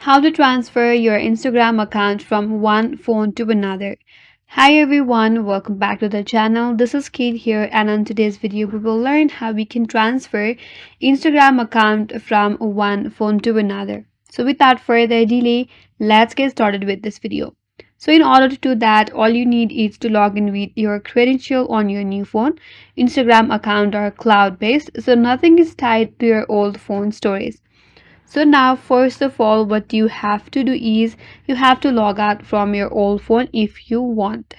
How to transfer your Instagram account from one phone to another. Hi everyone, welcome back to the channel. This is Kate here, and on today's video we will learn how we can transfer Instagram account from one phone to another. So without further delay, let's get started with this video. So in order to do that, all you need is to log in with your credential on your new phone. Instagram account are cloud based, so nothing is tied to your old phone storage. So now first of all, what you have to do is you have to log out from your old phone if you want.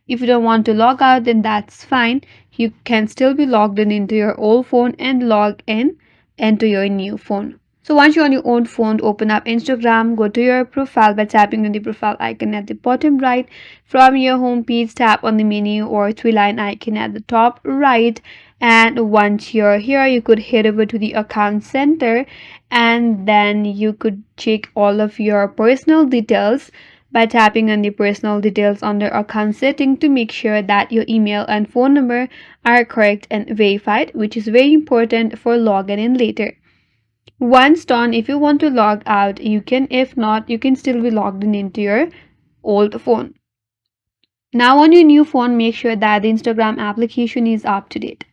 If you don't want to log out, then that's fine. You can still be logged in into your old phone and log in into your new phone. So once you're on your own phone, open up Instagram, go to your profile by tapping on the profile icon at the bottom right. From your home page, tap on the menu or three-line icon at the top right. And once you're here, you could head over to the account center and then you could check all of your personal details by tapping on the personal details under account setting to make sure that your email and phone number are correct and verified, which is very important for logging in later. Once done, if you want to log out, you can. If not, you can still be logged in into your old phone. Now on your new phone, make sure that the Instagram application is up to date.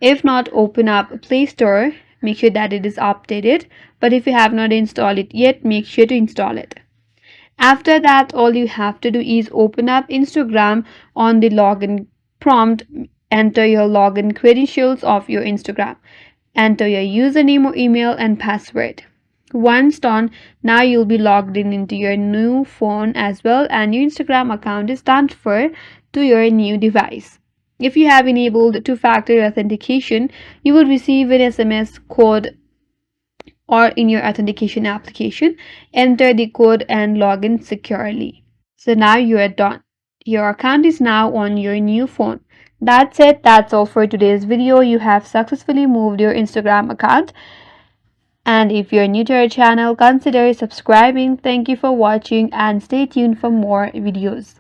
If not, open up Play Store, make sure that it is updated. But if you have not installed it yet, make sure to install it. After that, all you have to do is open up Instagram. On the login prompt, enter your login credentials of your Instagram. Enter your username or email and password. Once done, now you'll be logged in into your new phone as well, and your Instagram account is transferred to your new device. If you have enabled two-factor authentication, you will receive an SMS code or in your authentication application. Enter the code and log in securely. So now you are done. Your account is now on your new phone. That's it. That's all for today's video. You have successfully moved your Instagram account. And if you're new to our channel, consider subscribing. Thank you for watching and stay tuned for more videos.